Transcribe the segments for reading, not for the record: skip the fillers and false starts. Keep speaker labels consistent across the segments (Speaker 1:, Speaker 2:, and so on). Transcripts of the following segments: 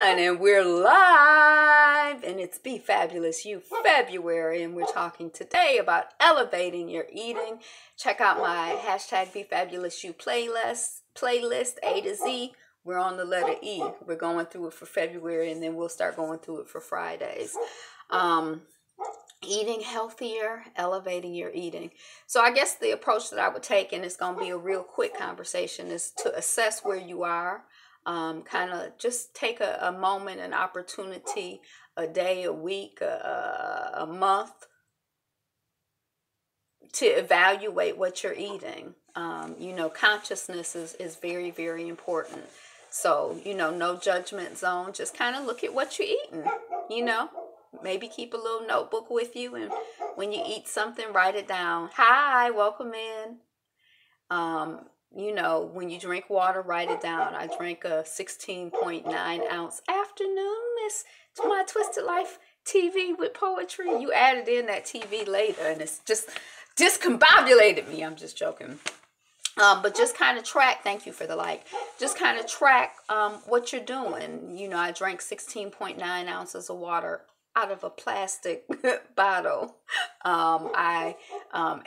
Speaker 1: And then we're live, and it's Be Fabulous You February, and we're talking today about elevating your eating. Check out my hashtag Be Fabulous You playlist A to Z. We're on the letter E. We're going through it for February, and then we'll start going through it for Fridays. Eating healthier, elevating your eating. So I guess the approach that I would take, and it's going to be a real quick conversation, is to assess where you are. Kind of just take a moment, an opportunity, a day, a week, a month to evaluate what you're eating. Consciousness is very, very important. So, no judgment zone. Just kind of look at what you're eating, Maybe keep a little notebook with you, and when you eat something, write it down. Hi, welcome in. When you drink water, write it down. I drank a 16.9 ounce afternoon, Miss, to my Twisted Life TV with poetry. You added in that TV later, and it's just discombobulated me. I'm just joking. But just kind of track, thank you for the like, just kind of track what you're doing. I drank 16.9 ounces of water out of a plastic bottle. I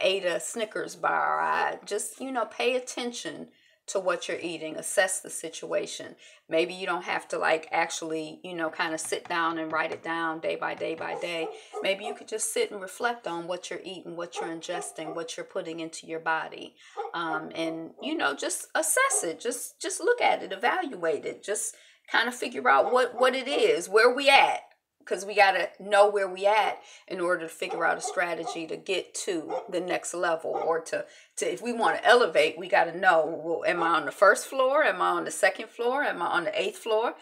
Speaker 1: ate a Snickers bar. I just, pay attention to what you're eating. Assess the situation. Maybe you don't have to actually, kind of sit down and write it down day by day by day. Maybe you could just sit and reflect on what you're eating, what you're ingesting, what you're putting into your body. And, just assess it. Just look at it, evaluate it. Just kind of figure out what it is, where we at. Because we got to know where we at in order to figure out a strategy to get to the next level, or to if we want to elevate, we got to know, well, am I on the first floor? Am I on the second floor? Am I on the 8th floor?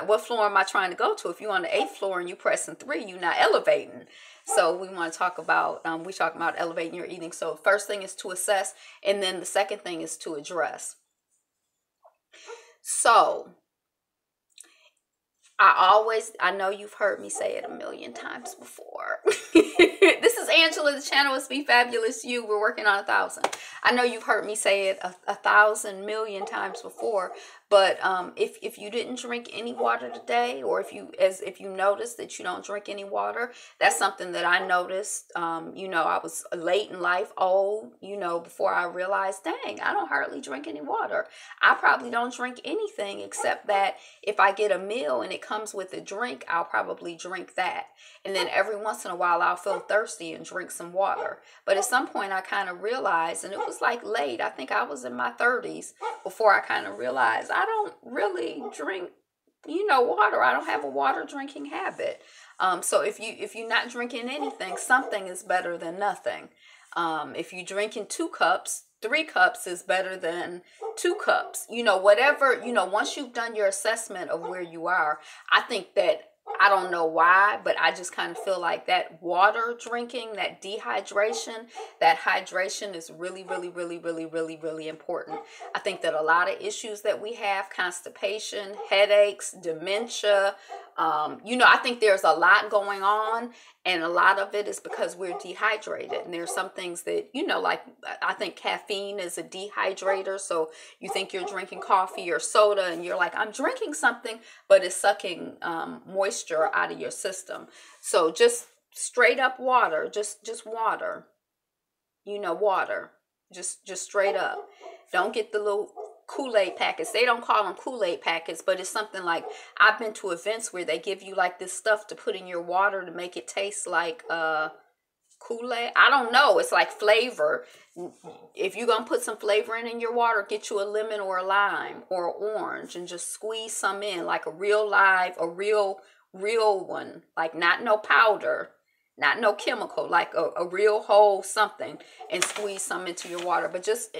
Speaker 1: What floor am I trying to go to? If you're on the 8th floor and you pressing 3, you're not elevating. So we want to talk about, we talk about elevating your eating. So first thing is to assess, and then the second thing is to address. So I know you've heard me say it a million times before. This is Angela. The channel is Be Fabulous You. We're working on 1,000. I know you've heard me say it 1,000 million times before. But if you didn't drink any water today, or if you notice that you don't drink any water, that's something that I noticed. I was late in life, old, before I realized, dang, I don't hardly drink any water. I probably don't drink anything except that if I get a meal and it comes with a drink, I'll probably drink that. And then every once in a while, I'll feel thirsty and drink some water. But at some point, I kind of realized, and it was late, I think I was in my 30s before I kind of realized I don't really drink, water. I don't have a water drinking habit. So if you're not drinking anything, something is better than nothing. If you're drinking 2 cups, 3 cups is better than 2 cups. Whatever, once you've done your assessment of where you are, I think that, I don't know why, but I just kind of feel like that water drinking, that dehydration, that hydration is really, really, really, really, really, really important. I think that a lot of issues that we have, constipation, headaches, dementia, I think there's a lot going on, and a lot of it is because we're dehydrated. And there's some things that, I think caffeine is a dehydrator. So you think you're drinking coffee or soda and you're like, I'm drinking something, but it's sucking moisture out of your system. So just straight up water, just water, water, just straight up. Don't get the little Kool-Aid packets. They don't call them Kool-Aid packets, but it's something like, I've been to events where they give you this stuff to put in your water to make it taste like Kool-Aid. I don't know. It's like flavor. If you're going to put some flavor in your water, get you a lemon or a lime or an orange and just squeeze some in, like a real one, like not no powder, not no chemical, like a real whole something, and squeeze some into your water. But just,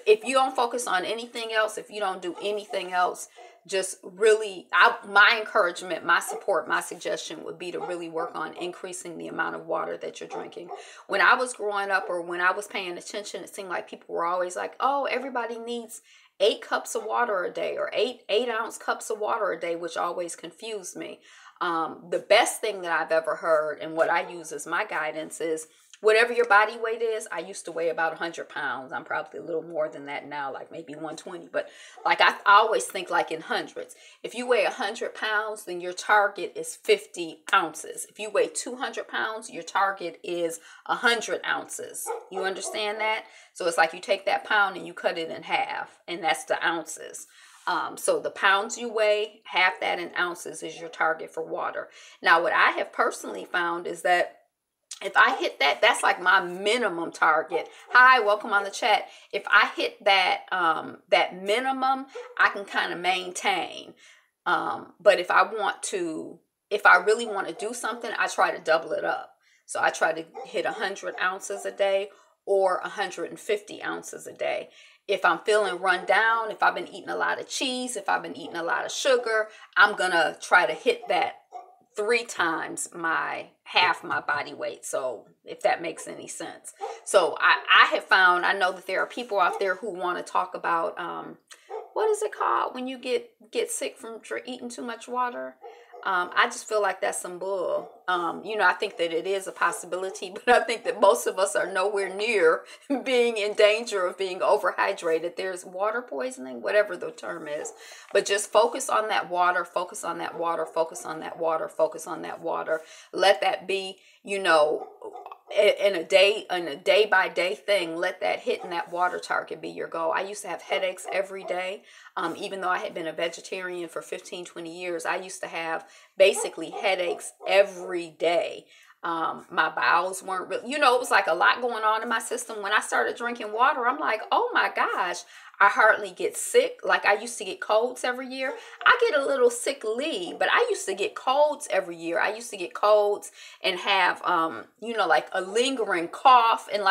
Speaker 1: if you don't focus on anything else, if you don't do anything else, just really, my encouragement, my support, my suggestion would be to really work on increasing the amount of water that you're drinking. When I was growing up, or when I was paying attention, it seemed like people were always like, oh, everybody needs 8 cups of water a day, or 8-ounce cups of water a day, which always confused me. The best thing that I've ever heard, and what I use as my guidance, is whatever your body weight is. I used to weigh about 100 pounds. I'm probably a little more than that now, like maybe 120. But like I always think like in hundreds. If you weigh 100 pounds, then your target is 50 ounces. If you weigh 200 pounds, your target is 100 ounces. You understand that? So it's like you take that pound and you cut it in half, and that's the ounces. So the pounds you weigh, half that in ounces is your target for water. Now, what I have personally found is that if I hit that, that's like my minimum target. Hi, welcome on the chat. If I hit that that minimum, I can kind of maintain. But if I really want to do something, I try to double it up. So I try to hit 100 ounces a day or 150 ounces a day. If I'm feeling run down, if I've been eating a lot of cheese, if I've been eating a lot of sugar, I'm gonna try to hit that 3 times half my body weight. So if that makes any sense. So I have found, I know that there are people out there who want to talk about, what is it called when you get sick from eating too much water? I just feel like that's some bull. I think that it is a possibility, but I think that most of us are nowhere near being in danger of being overhydrated. There's water poisoning, whatever the term is, but just focus on that water, focus on that water, focus on that water, focus on that water. Let that be, in a day by day thing. Let that hit in that water target be your goal. I used to have headaches every day. Even though I had been a vegetarian for 15, 20 years, I used to have basically headaches every day. My bowels weren't really, it was like a lot going on in my system. When I started drinking water, I'm like, oh my gosh, I hardly get sick. Like I used to get colds every year. I get a little sickly, but I used to get colds every year. I used to get colds and have, like a lingering cough, and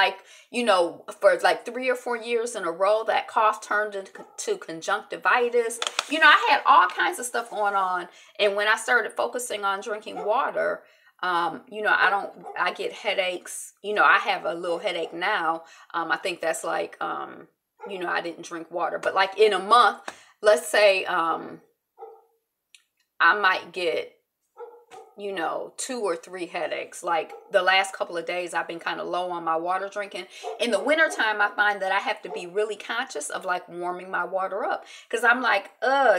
Speaker 1: for like 3 or 4 years in a row, that cough turned into conjunctivitis. I had all kinds of stuff going on. And when I started focusing on drinking water, I get headaches. I have a little headache now. I think that's like, I didn't drink water, but like in a month, let's say, I might get, 2 or 3 headaches. Like the last couple of days, I've been kind of low on my water drinking. In the wintertime, I find that I have to be really conscious of like warming my water up, because I'm like,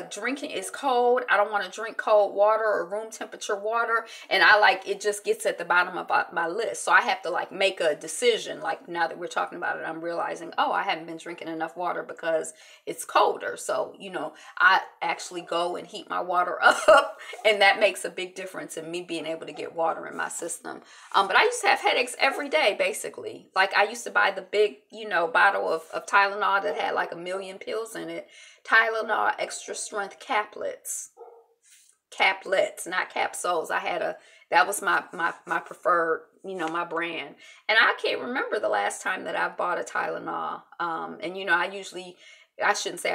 Speaker 1: drinking is cold. I don't want to drink cold water or room temperature water. And it just gets at the bottom of my list. So I have to like make a decision. Like now that we're talking about it, I'm realizing, I haven't been drinking enough water because it's colder. So, I actually go and heat my water up, and that makes a big difference in me being able to get water in my system. But I used to have headaches every day, basically. Like I used to buy the big, bottle of Tylenol that had like 1 million pills in it. Tylenol extra strength caplets, not capsules. That was my preferred, my brand. And I can't remember the last time that I bought a Tylenol. I shouldn't say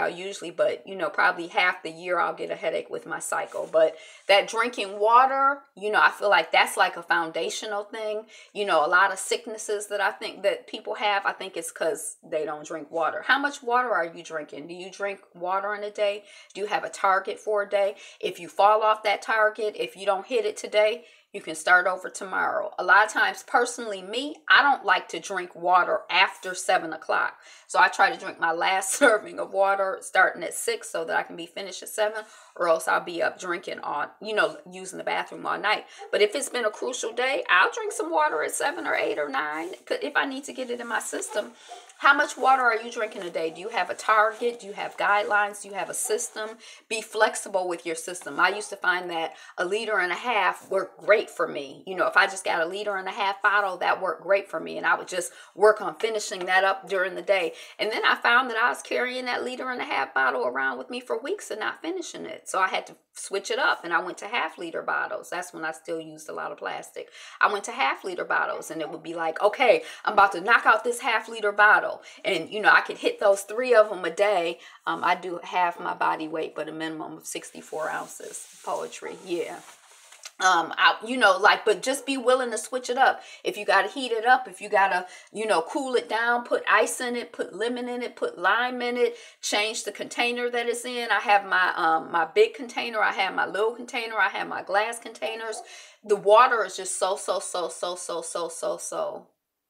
Speaker 1: but probably half the year I'll get a headache with my cycle. But that drinking water, I feel like that's like a foundational thing. A lot of sicknesses that I think that people have, I think it's because they don't drink water. How much water are you drinking? Do you drink water in a day? Do you have a target for a day? If you fall off that target, if you don't hit it today, you can start over tomorrow. A lot of times, personally, I don't like to drink water after 7 o'clock. So I try to drink my last serving of water starting at 6 so that I can be finished at 7, or else I'll be up drinking using the bathroom all night. But if it's been a crucial day, I'll drink some water at 7 or 8 or 9 if I need to get it in my system. How much water are you drinking a day? Do you have a target? Do you have guidelines? Do you have a system? Be flexible with your system. I used to find that 1.5 liters worked great for me. If I just got 1.5 liters bottle, that worked great for me. And I would just work on finishing that up during the day. And then I found that I was carrying that 1.5 liters bottle around with me for weeks and not finishing it. So I had to switch it up, and I went to 1/2 liter bottles. That's when I still used a lot of plastic. I went to 1/2 liter bottles, and it would be like, okay, I'm about to knock out this 1/2 liter bottle. And, I could hit those 3 of them a day. I do half my body weight, but a minimum of 64 ounces. Poetry. Yeah. But just be willing to switch it up. If you got to heat it up, if you got to, cool it down, put ice in it, put lemon in it, put lime in it, change the container that it's in. I have my big container. I have my little container. I have my glass containers. The water is just so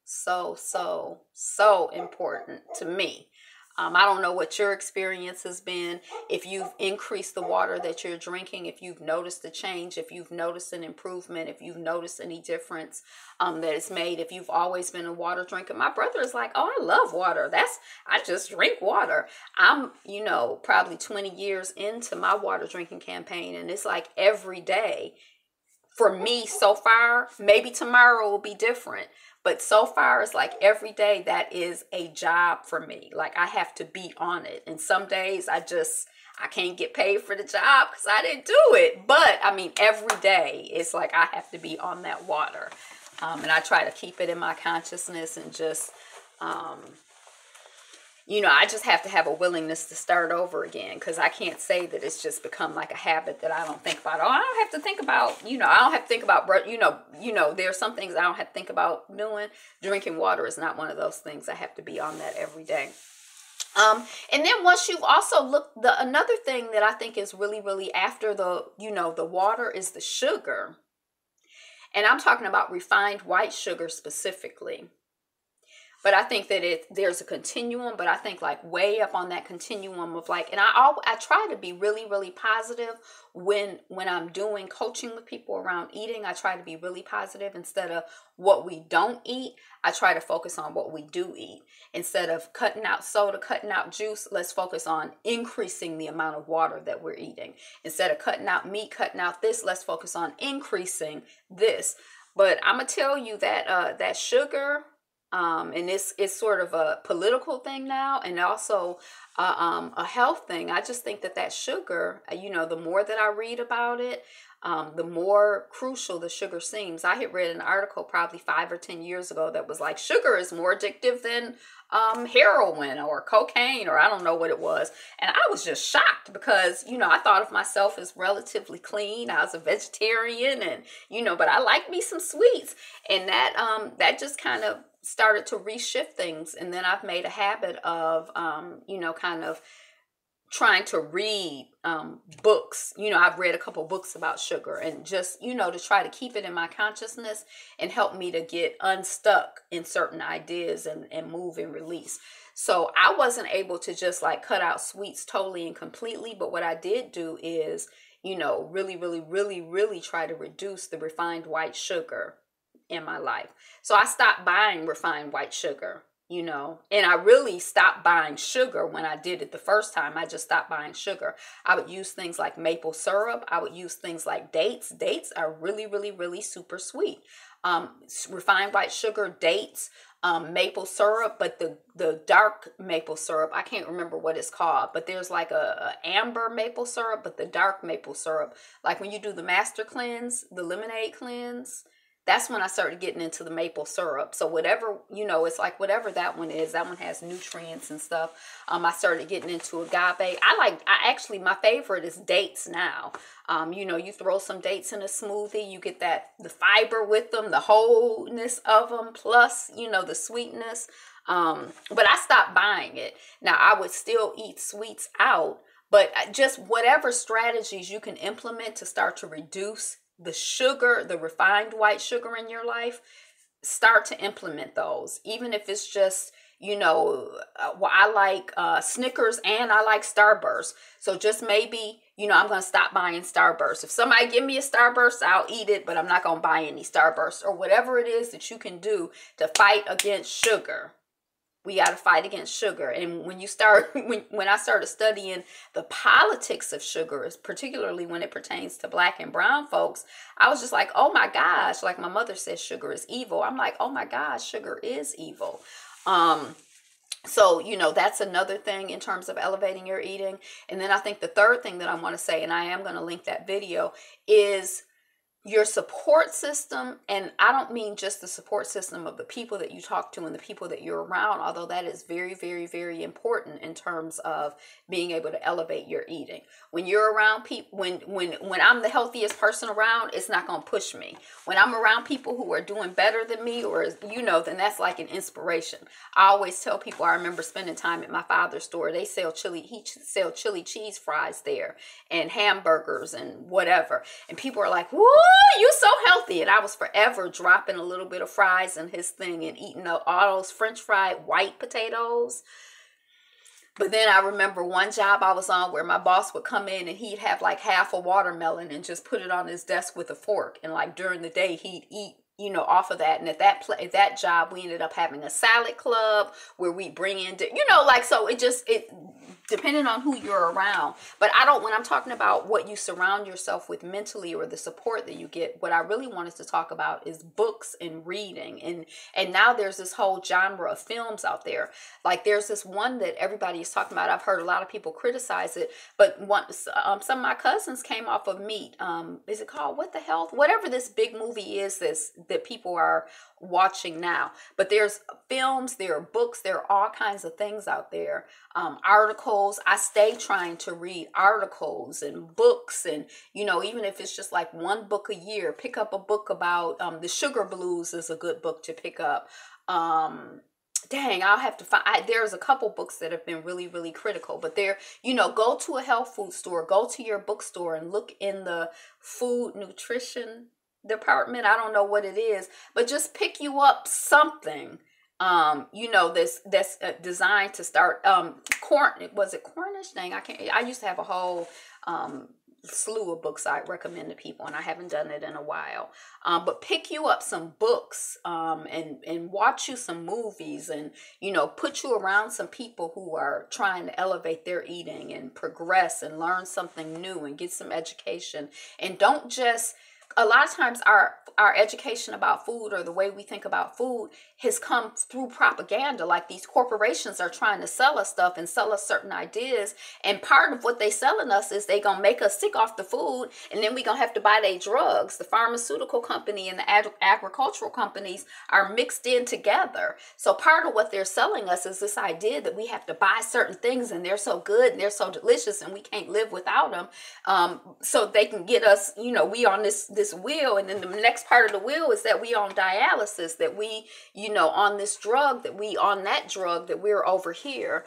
Speaker 1: so, so, so important to me. I don't know what your experience has been, if you've increased the water that you're drinking, if you've noticed a change, if you've noticed an improvement, if you've noticed any difference that it's made, if you've always been a water drinker. My brother is like, oh, I love water. I just drink water. I'm, probably 20 years into my water drinking campaign, and it's like every day for me so far. Maybe tomorrow will be different, but so far it's like every day that is a job for me. Like I have to be on it. And some days I can't get paid for the job because I didn't do it. But I mean, every day it's like I have to be on that water. And I try to keep it in my consciousness and just, I just have to have a willingness to start over again, because I can't say that it's just become like a habit that I don't think about. Oh, I don't have to think about, I don't have to think about, there are some things I don't have to think about doing. Drinking water is not one of those things. I have to be on that every day. And then once you've also looked, another thing that I think is really, really after the water is the sugar. And I'm talking about refined white sugar specifically. But I think that there's a continuum, but I think like way up on that continuum of like, and I try to be really, really positive when I'm doing coaching with people around eating. I try to be really positive. Instead of what we don't eat, I try to focus on what we do eat. Instead of cutting out soda, cutting out juice, let's focus on increasing the amount of water that we're eating. Instead of cutting out meat, cutting out this, let's focus on increasing this. But I'm going to tell you that that sugar, and it's sort of a political thing now, and also a health thing. I just think that sugar, the more that I read about it, the more crucial the sugar seems. I had read an article probably 5 or 10 years ago that was like, sugar is more addictive than heroin or cocaine, or I don't know what it was. And I was just shocked because, I thought of myself as relatively clean. I was a vegetarian and, but I like me some sweets. And that just kind of started to reshift things. And then I've made a habit of, kind of trying to read books. I've read a couple books about sugar, and just, to try to keep it in my consciousness and help me to get unstuck in certain ideas and move and release. So I wasn't able to just like cut out sweets totally and completely. But what I did do is, really, really, really, really try to reduce the refined white sugar in my life. So I stopped buying refined white sugar, and I really stopped buying sugar when I did it the first time. I just stopped buying sugar. I would use things like maple syrup. I would use things like dates. Dates are really, really, really super sweet. Refined white sugar, dates, maple syrup, but the dark maple syrup, I can't remember what it's called, but there's like a amber maple syrup, but the dark maple syrup, like when you do the master cleanse, the lemonade cleanse, that's when I started getting into the maple syrup. So whatever, it's like whatever that one is, that one has nutrients and stuff. I started getting into agave. My favorite is dates now. You throw some dates in a smoothie, you get the fiber with them, the wholeness of them, plus, the sweetness. But I stopped buying it. Now I would still eat sweets out, but just whatever strategies you can implement to start to reduce the sugar, the refined white sugar in your life, start to implement those. Even if it's just, I like Snickers and I like Starburst. So just maybe, I'm going to stop buying Starburst. If somebody give me a Starburst, I'll eat it, but I'm not going to buy any Starburst. Or whatever it is that you can do to fight against sugar. We got to fight against sugar. And when I started studying the politics of sugar, particularly when it pertains to Black and brown folks, I was just like, oh my gosh, like my mother says, sugar is evil. I'm like, oh my gosh, sugar is evil. So, that's another thing in terms of elevating your eating. And then I think the third thing that I want to say, and I am going to link that video, is your support system. And I don't mean just the support system of the people that you talk to and the people that you're around, although that is very, very, very important in terms of being able to elevate your eating. When you're around people, when I'm the healthiest person around, it's not going to push me. When I'm around people who are doing better than me, or, then that's like an inspiration. I always tell people, I remember spending time at my father's store. He sell chili cheese fries there and hamburgers and whatever. And people are like, whoa, you so healthy. And I was forever dropping a little bit of fries in his thing and eating all those French fried white potatoes. But then I remember one job I was on where my boss would come in and he'd have like half a watermelon and just put it on his desk with a fork. And like during the day, he'd eat, you know, off of that. And at that job, we ended up having a salad club where we bring in, you know, like, so it depending on who you're around. But when I'm talking about what you surround yourself with mentally or the support that you get, what I really wanted to talk about is books and reading. And now there's this whole genre of films out there. Like there's this one that everybody is talking about. I've heard a lot of people criticize it, but some of my cousins came off of Meat. Is it called What the Health? Whatever this big movie is that people are watching now. But there's films, there are books, there are all kinds of things out there. Articles. I stay trying to read articles and books, and you know, even if it's just like one book a year, pick up a book about the Sugar Blues is a good book to pick up. Dang, I'll have to find, there's a couple books that have been really, really critical, but you know, go to a health food store, go to your bookstore and look in the food nutrition department. I don't know what it is, but just pick you up something, you know, that's designed to start, was it Cornish? Dang, I used to have a whole, slew of books I recommend to people, and I haven't done it in a while. But pick you up some books, and watch you some movies, and, you know, put you around some people who are trying to elevate their eating and progress and learn something new and get some education. And don't just, a lot of times our education about food or the way we think about food has come through propaganda. Like these corporations are trying to sell us stuff and sell us certain ideas. And part of what they selling us is they going to make us sick off the food. And then we going to have to buy their drugs. The pharmaceutical company and the agricultural companies are mixed in together. So part of what they're selling us is this idea that we have to buy certain things and they're so good and they're so delicious and we can't live without them. So they can get us, you know, we on this wheel, and then the next part of the wheel is that we on dialysis, that we, you know, on this drug, that we on that drug, that we're over here.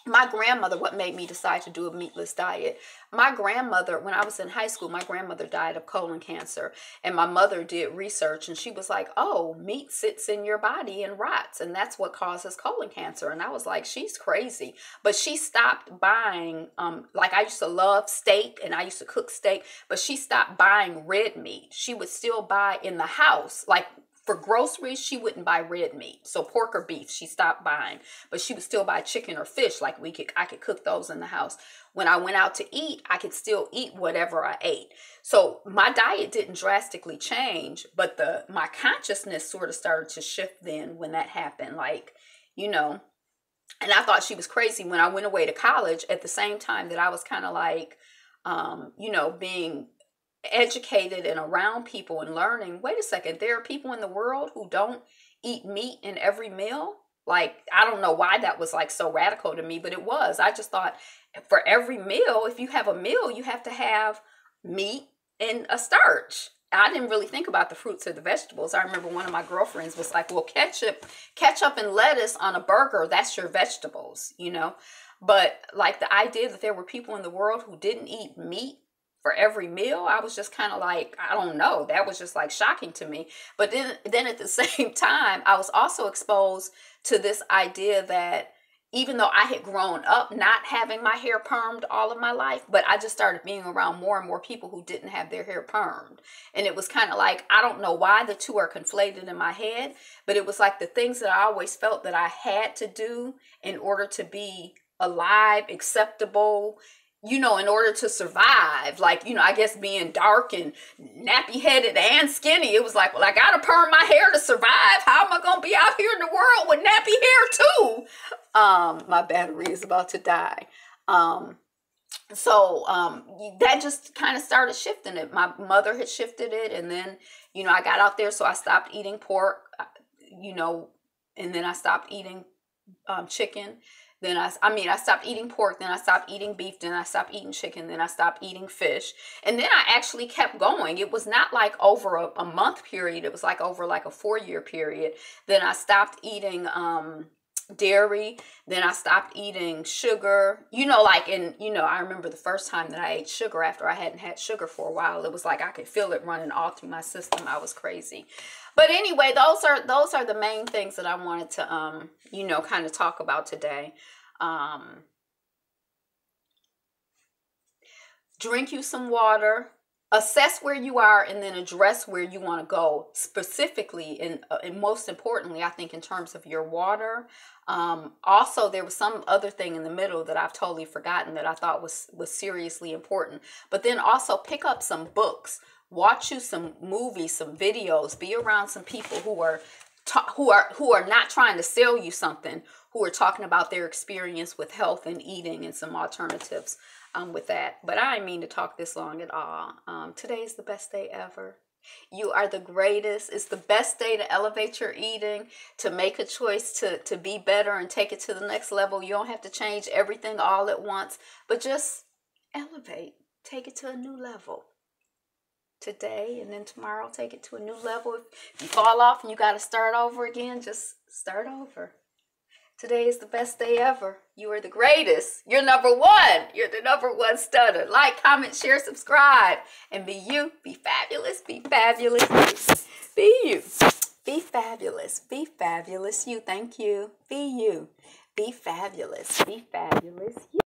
Speaker 1: My grandmother, what made me decide to do a meatless diet? My grandmother, when I was in high school, my grandmother died of colon cancer, and my mother did research, and she was like, oh, meat sits in your body and rots, and that's what causes colon cancer. And I was like, she's crazy. But she stopped buying, like I used to love steak, and I used to cook steak, but she stopped buying red meat. She would still buy in the house, like for groceries, she wouldn't buy red meat. So pork or beef, she stopped buying. But she would still buy chicken or fish. Like I could cook those in the house. When I went out to eat, I could still eat whatever I ate. So my diet didn't drastically change, but my consciousness sort of started to shift then when that happened. Like, you know, and I thought she was crazy when I went away to college at the same time that I was kind of like, you know, being educated and around people and learning, wait a second, there are people in the world who don't eat meat in every meal. Like, I don't know why that was like so radical to me, but it was. I just thought for every meal, if you have a meal, you have to have meat and a starch. I didn't really think about the fruits or the vegetables. I remember one of my girlfriends was like, well, ketchup and lettuce on a burger, that's your vegetables, you know? But like the idea that there were people in the world who didn't eat meat for every meal, I was just kind of like, I don't know. That was just like shocking to me. But then at the same time, I was also exposed to this idea that even though I had grown up not having my hair permed all of my life, but I just started being around more and more people who didn't have their hair permed. And it was kind of like, I don't know why the two are conflated in my head, but it was like the things that I always felt that I had to do in order to be alive, acceptable, you know, in order to survive. Like, you know, I guess being dark and nappy headed and skinny, it was like, well, I gotta perm my hair to survive. How am I gonna be out here in the world with nappy hair too? My battery is about to die. So that just kind of started shifting it. My mother had shifted it, and then, you know, I got out there, so I stopped eating pork, you know, and then I stopped eating chicken. Then I stopped eating pork, then I stopped eating beef, then I stopped eating chicken, then I stopped eating fish. And then I actually kept going. It was not like over a month period. It was like over like a 4-year period. Then I stopped eating dairy. Then I stopped eating sugar. You know, like, and you know, I remember the first time that I ate sugar after I hadn't had sugar for a while. It was like I could feel it running all through my system. I was crazy. But anyway, those are the main things that I wanted to you know, kind of talk about today. Drink you some water, assess where you are, and then address where you want to go specifically. And most importantly, I think in terms of your water. Also, there was some other thing in the middle that I've totally forgotten that I thought was seriously important. But then also pick up some books, watch you some movies, some videos, be around some people who are not trying to sell you something, who are talking about their experience with health and eating and some alternatives with that. But I didn't mean to talk this long at all. Today is the best day ever. You are the greatest. It's the best day to elevate your eating, to make a choice to be better and take it to the next level. You don't have to change everything all at once, but just elevate. Take it to a new level. Today and then tomorrow, take it to a new level. If you fall off and you got to start over again, just start over. Today is the best day ever. You are the greatest. You're number one. You're the number one stunner. Like, comment, share, subscribe. And be you. Be fabulous. Be fabulous. Be you. Be fabulous. Be fabulous. You. Thank you. Be you. Be fabulous. Be fabulous. You.